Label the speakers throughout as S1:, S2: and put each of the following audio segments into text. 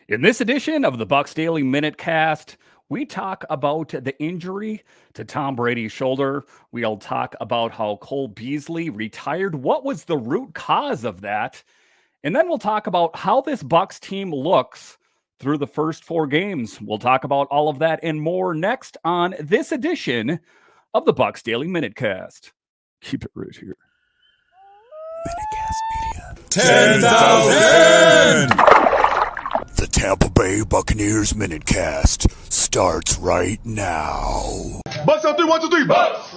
S1: In this edition of the Bucs Daily MinuteCast, we talk about the injury to Tom Brady's shoulder. We'll talk about how Cole Beasley retired. What was the root cause of that? And then we'll talk about how this Bucs team looks through the first four games. We'll talk about all of that and more next on this edition of the Bucs Daily MinuteCast. Keep it right here.
S2: MinuteCast Media.
S3: 10,000!
S2: The Tampa Bay Buccaneers MinuteCast starts right now.
S3: Bucs on 3, 1, 2, 3, Bucs!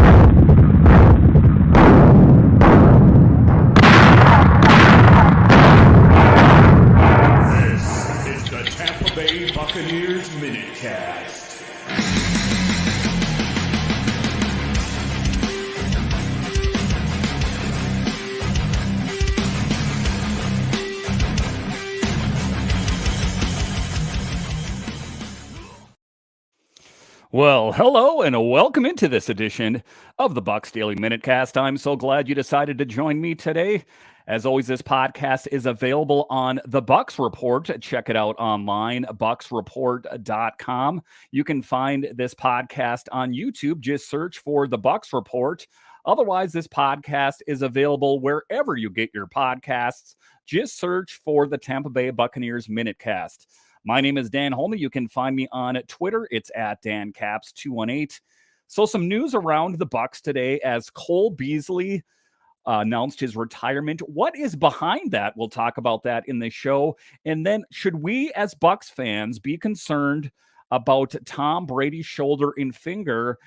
S1: This is the Tampa Bay Buccaneers MinuteCast. Well, hello and welcome into this edition of the Bucs Daily MinuteCast. I'm so glad you decided to join me today. As always, this podcast is available on the Bucs Report. Check it out online, bucsreport.com. You can find this podcast on YouTube. Just search for the Bucs Report. Otherwise, this podcast is available wherever you get your podcasts. Just search for the Tampa Bay Buccaneers MinuteCast. My name is Dan Holme. You can find me on Twitter. It's at DanCaps218. So some news around the Bucs today as Cole Beasley announced his retirement. What is behind that? We'll talk about that in the show. And then should we as Bucs fans be concerned about Tom Brady's shoulder and finger?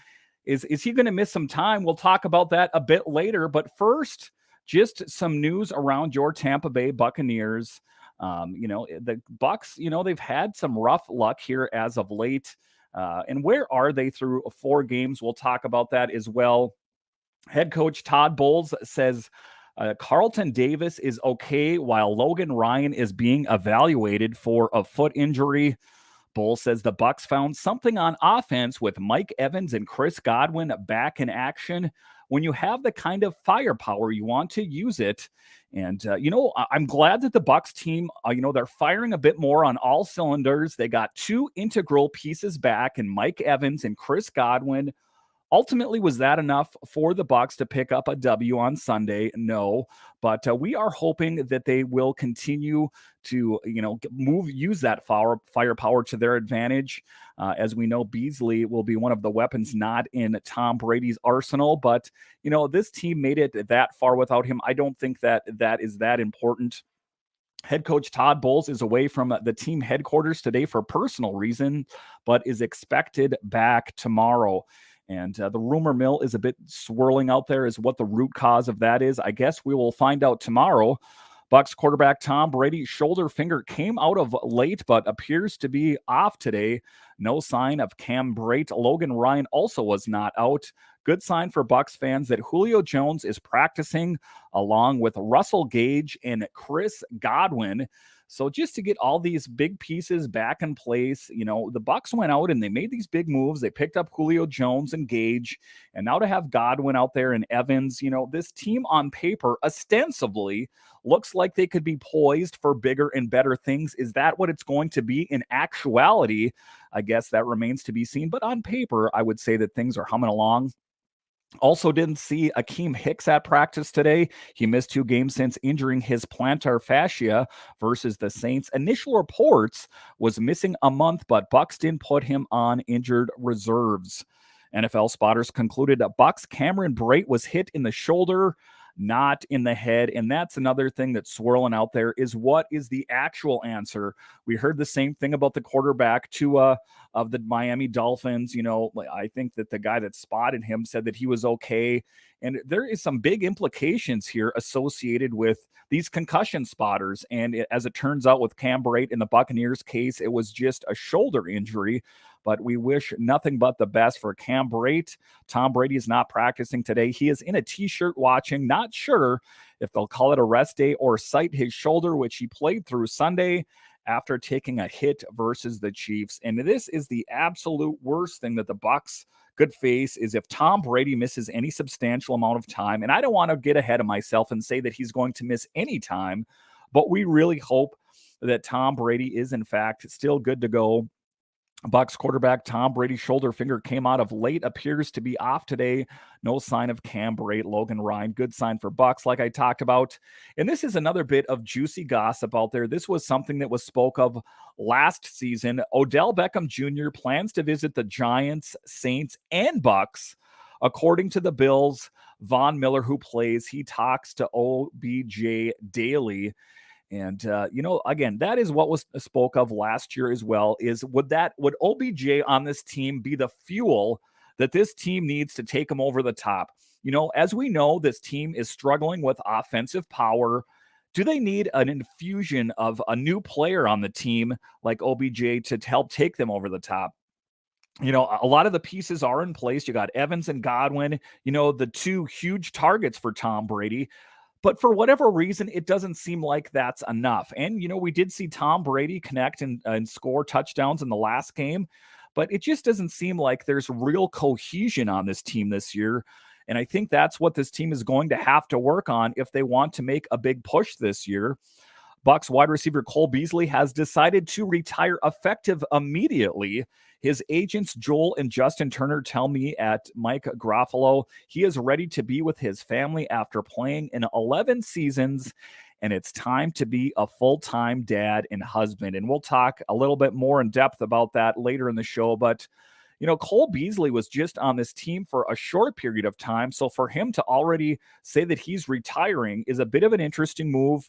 S1: Is he going to miss some time? We'll talk about that a bit later. But first, just some news around your Tampa Bay Buccaneers. The Bucs, they've had some rough luck here as of late. And where are they through four games? We'll talk about that as well. Head coach Todd Bowles says Carlton Davis is okay while Logan Ryan is being evaluated for a foot injury. Bowles says the Bucs found something on offense with Mike Evans and Chris Godwin back in action. When you have the kind of firepower, you want to use it. And, I'm glad that the Bucs team, they're firing a bit more on all cylinders. They got two integral pieces back in Mike Evans and Chris Godwin. Ultimately, was that enough for the Bucs to pick up a W on Sunday? No, but we are hoping that they will continue to, use that firepower to their advantage. As we know, Beasley will be one of the weapons not in Tom Brady's arsenal. But, this team made it that far without him. I don't think that is that important. Head coach Todd Bowles is away from the team headquarters today for personal reason, but is expected back tomorrow. And the rumor mill is a bit swirling out there as what the root cause of that is. I guess we will find out tomorrow. Bucs quarterback Tom Brady's shoulder finger came out of late, but appears to be off today. No sign of Cam Brate. Logan Ryan also was not out. Good sign for Bucs fans that Julio Jones is practicing along with Russell Gage and Chris Godwin. So just to get all these big pieces back in place, the Bucs went out and they made these big moves. They picked up Julio Jones and Gage, and now to have Godwin out there and Evans, this team on paper ostensibly looks like they could be poised for bigger and better things. Is that what it's going to be in actuality? I guess that remains to be seen. But on paper, I would say that things are humming along. Also didn't see Akeem Hicks at practice today. He missed 2 games since injuring his plantar fascia versus the Saints. Initial reports was missing a month, but Bucs didn't put him on injured reserves. NFL spotters concluded that Bucs Cameron Brate was hit in the shoulder, not in the head. And that's another thing that's swirling out there is what is the actual answer? We heard the same thing about the quarterback of the Miami Dolphins. I think that the guy that spotted him said that he was okay. And there is some big implications here associated with these concussion spotters. And as it turns out with Cam Brate in the Buccaneers case, it was just a shoulder injury. But we wish nothing but the best for Cam Brate. Tom Brady is not practicing today. He is in a T-shirt watching. Not sure if they'll call it a rest day or cite his shoulder, which he played through Sunday after taking a hit versus the Chiefs. And this is the absolute worst thing that the Bucs could face is if Tom Brady misses any substantial amount of time. And I don't want to get ahead of myself and say that he's going to miss any time, but we really hope that Tom Brady is, in fact, still good to go. Bucs quarterback Tom Brady's shoulder finger came out of late, appears to be off today. No sign of cambrate. Logan Ryan, good sign for Bucs, like I talked about. And this is another bit of juicy gossip out there. This was something that was spoke of last season. Odell Beckham Jr. plans to visit the Giants, Saints, and Bucs. According to the Bills, Von Miller, who plays, he talks to OBJ daily. And, again, that is what was spoke of last year as well, is would OBJ on this team be the fuel that this team needs to take them over the top? As we know, this team is struggling with offensive power. Do they need an infusion of a new player on the team like OBJ to help take them over the top? A lot of the pieces are in place. You got Evans and Godwin, the two huge targets for Tom Brady. But for whatever reason, it doesn't seem like that's enough. And, we did see Tom Brady connect and score touchdowns in the last game, but it just doesn't seem like there's real cohesion on this team this year. And I think that's what this team is going to have to work on if they want to make a big push this year. Bucs wide receiver Cole Beasley has decided to retire effective immediately. His agents, Joel and Justin Turner, tell me at Mike Garofalo he is ready to be with his family after playing in 11 seasons, and it's time to be a full-time dad and husband. And we'll talk a little bit more in depth about that later in the show. But, Cole Beasley was just on this team for a short period of time. So for him to already say that he's retiring is a bit of an interesting move.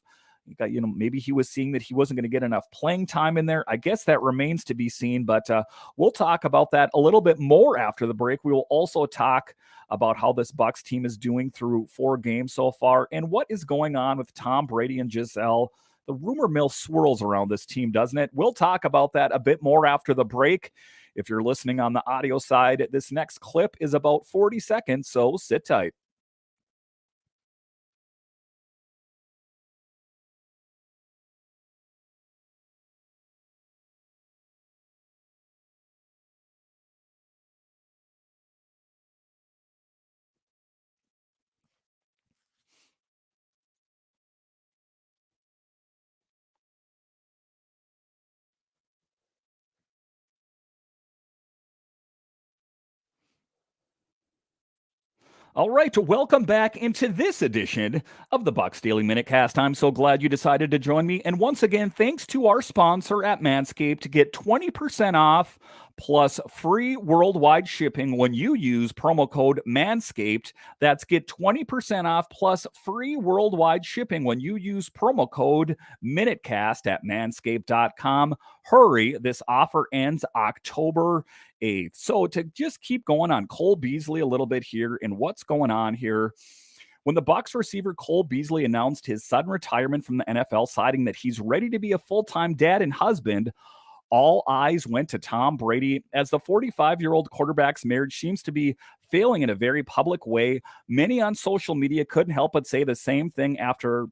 S1: Maybe he was seeing that he wasn't going to get enough playing time in there. I guess that remains to be seen, but we'll talk about that a little bit more after the break. We will also talk about how this Bucs team is doing through 4 games so far and what is going on with Tom Brady and Giselle. The rumor mill swirls around this team, doesn't it? We'll talk about that a bit more after the break. If you're listening on the audio side, this next clip is about 40 seconds, so sit tight. All right, welcome back into this edition of the Bucs Daily MinuteCast. I'm so glad you decided to join me. And once again, thanks to our sponsor at Manscaped to get 20% off plus free worldwide shipping when you use promo code Manscaped. That's get 20% off plus free worldwide shipping when you use promo code MinuteCast at manscaped.com. Hurry, this offer ends October 8th. So to just keep going on Cole Beasley a little bit here and what's going on here. When the Bucs receiver Cole Beasley announced his sudden retirement from the NFL, citing that he's ready to be a full-time dad and husband, all eyes went to Tom Brady as the 45-year-old quarterback's marriage seems to be failing in a very public way. Many on social media couldn't help but say the same thing after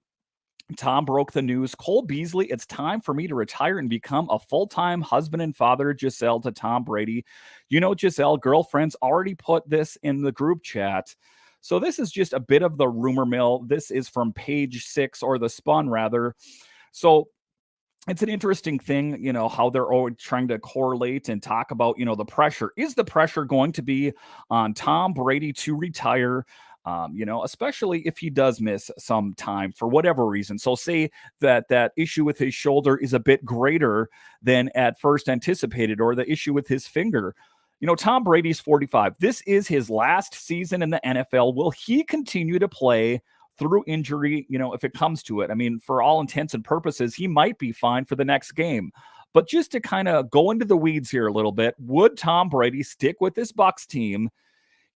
S1: Tom broke the news. Cole Beasley, it's time for me to retire and become a full-time husband and father, Giselle to Tom Brady. Giselle, girlfriend's already put this in the group chat. So this is just a bit of the rumor mill. This is from Page 6, or The Spun, rather. So it's an interesting thing, how they're always trying to correlate and talk about, the pressure. Is the pressure going to be on Tom Brady to retire? Especially if he does miss some time for whatever reason. So say that issue with his shoulder is a bit greater than at first anticipated, or the issue with his finger. Tom Brady's 45. This is his last season in the NFL. Will he continue to play through injury, if it comes to it? I mean, for all intents and purposes, he might be fine for the next game. But just to kind of go into the weeds here a little bit, would Tom Brady stick with this Bucs team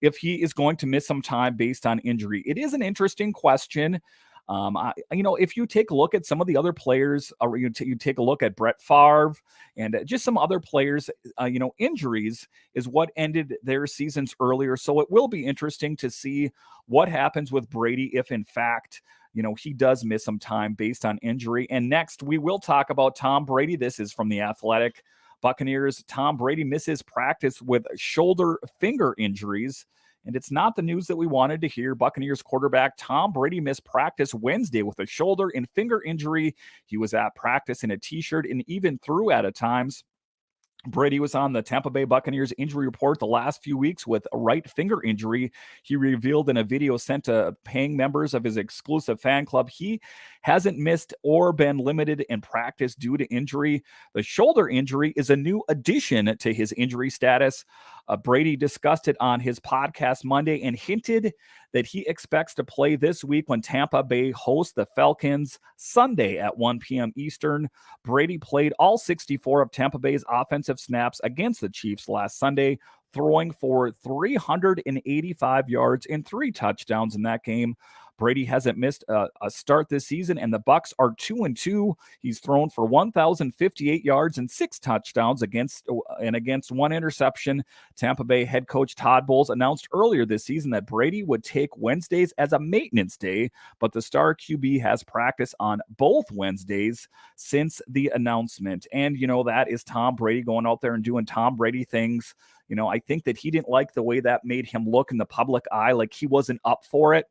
S1: if he is going to miss some time based on injury? It is an interesting question. If you take a look at some of the other players, or you take a look at Brett Favre and just some other players, injuries is what ended their seasons earlier. So it will be interesting to see what happens with Brady if, in fact, he does miss some time based on injury. And next, we will talk about Tom Brady. This is from The Athletic. Buccaneers, Tom Brady misses practice with shoulder finger injuries. And it's not the news that we wanted to hear. Buccaneers quarterback Tom Brady missed practice Wednesday with a shoulder and finger injury. He was at practice in a t-shirt and even threw at times. Brady was on the Tampa Bay Buccaneers injury report the last few weeks with a right finger injury. He revealed in a video sent to paying members of his exclusive fan club he hasn't missed or been limited in practice due to injury. The shoulder injury is a new addition to his injury status. Brady discussed it on his podcast Monday and hinted that he expects to play this week when Tampa Bay hosts the Falcons Sunday at 1 p.m. Eastern. Brady played all 64 of Tampa Bay's offensive snaps against the Chiefs last Sunday, throwing for 385 yards and 3 touchdowns in that game. Brady hasn't missed a start this season, and the Bucs are 2-2. He's thrown for 1,058 yards and 6 touchdowns against 1 interception. Tampa Bay head coach Todd Bowles announced earlier this season that Brady would take Wednesdays as a maintenance day, but the star QB has practice on both Wednesdays since the announcement. And, that is Tom Brady going out there and doing Tom Brady things. I think that he didn't like the way that made him look in the public eye, like he wasn't up for it.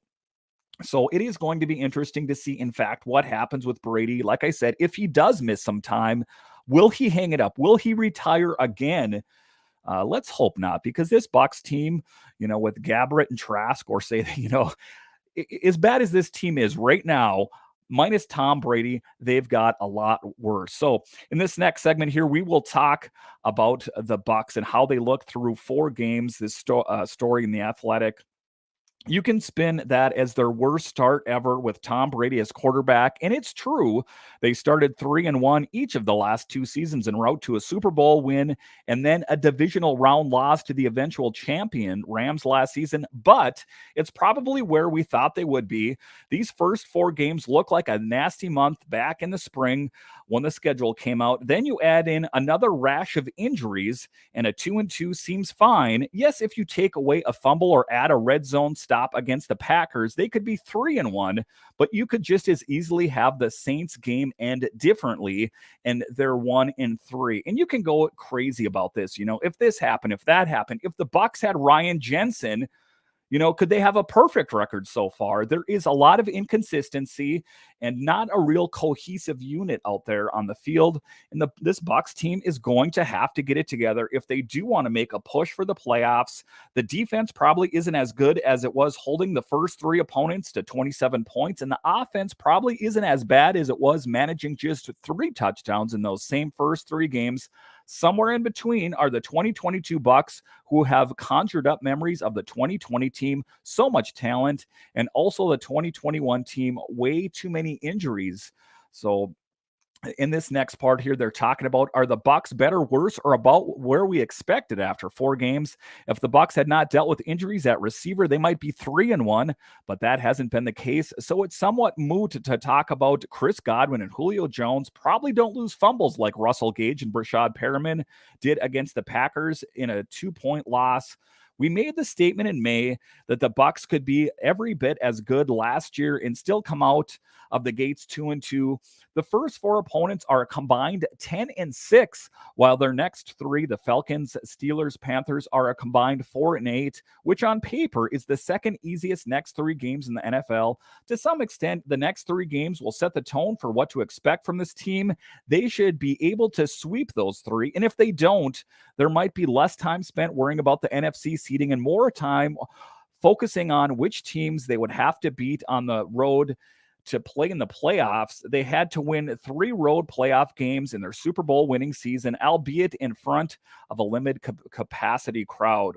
S1: So it is going to be interesting to see, in fact, what happens with Brady. Like I said, if he does miss some time, will he hang it up? Will he retire again? Let's hope not, because this Bucs team, with Gabbert and Trask, or say, as bad as this team is right now, minus Tom Brady, they've got a lot worse. So in this next segment here, we will talk about the Bucs and how they look through 4 games. This story in The Athletic. You can spin that as their worst start ever with Tom Brady as quarterback. And it's true. They started 3-1 each of the last 2 seasons en route to a Super Bowl win and then a divisional round loss to the eventual champion Rams last season. But it's probably where we thought they would be. These first 4 games look like a nasty month back in the spring when the schedule came out. Then you add in another rash of injuries, and a 2-2 seems fine. Yes, if you take away a fumble or add a red zone stop against the Packers, they could be 3-1, but you could just as easily have the Saints game end differently, and they're 1-3. And you can go crazy about this. If this happened, if that happened, if the Bucs had Ryan Jensen, could they have a perfect record so far? There is a lot of inconsistency and not a real cohesive unit out there on the field. And this Bucs team is going to have to get it together if they do want to make a push for the playoffs. The defense probably isn't as good as it was holding the first 3 opponents to 27 points. And the offense probably isn't as bad as it was managing just 3 touchdowns in those same first 3 games. Somewhere in between are the 2022 Bucs, who have conjured up memories of the 2020 team, so much talent, and also the 2021 team, way too many injuries. So in this next part here, they're talking about, are the Bucs better, worse, or about where we expected after 4 games? If the Bucs had not dealt with injuries at receiver, they might be 3-1, but that hasn't been the case. So it's somewhat moot to talk about Chris Godwin and Julio Jones probably don't lose fumbles like Russell Gage and Brashad Perriman did against the Packers in a 2-point loss. We made the statement in May that the Bucs could be every bit as good last year and still come out of the gates 2-2. The first 4 opponents are a combined 10-6, while their next 3, the Falcons, Steelers, Panthers, are a combined 4-8, which on paper is the second easiest next 3 games in the NFL. To some extent, the next 3 games will set the tone for what to expect from this team. They should be able to sweep those 3, and if they don't, there might be less time spent worrying about the NFC seeding and more time focusing on which teams they would have to beat on the road to play in the playoffs. They had to win 3 road playoff games in their Super Bowl winning season, albeit in front of a limited capacity crowd.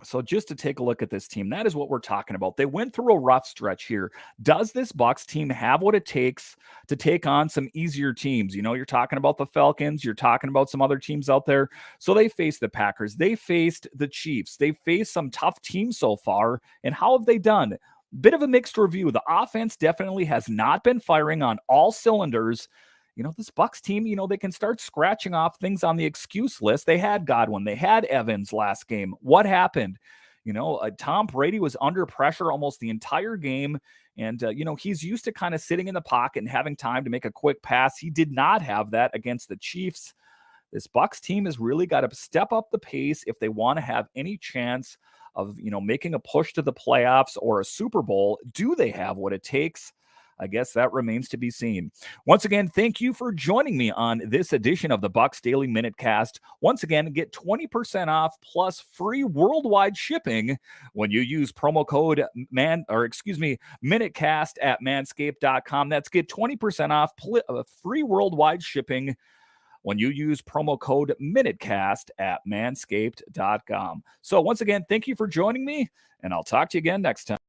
S1: So just to take a look at this team, that is what we're talking about. They went through a rough stretch here. Does this Bucs team have what it takes to take on some easier teams? You're talking about the Falcons. You're talking about some other teams out there. So they faced the Packers. They faced the Chiefs. They faced some tough teams so far. And how have they done? Bit of a mixed review. The offense definitely has not been firing on all cylinders. This Bucs team, they can start scratching off things on the excuse list. They had Godwin. They had Evans last game. What happened? Tom Brady was under pressure almost the entire game. And, he's used to kind of sitting in the pocket and having time to make a quick pass. He did not have that against the Chiefs. This Bucs team has really got to step up the pace if they want to have any chance of, making a push to the playoffs or a Super Bowl. Do they have what it takes? I guess that remains to be seen. Once again, thank you for joining me on this edition of the Bucs Daily Minute Cast. Once again, get 20% off plus free worldwide shipping when you use promo code MinuteCast at manscaped.com. That's get 20% off free worldwide shipping when you use promo code MinuteCast at manscaped.com. So once again, thank you for joining me, and I'll talk to you again next time.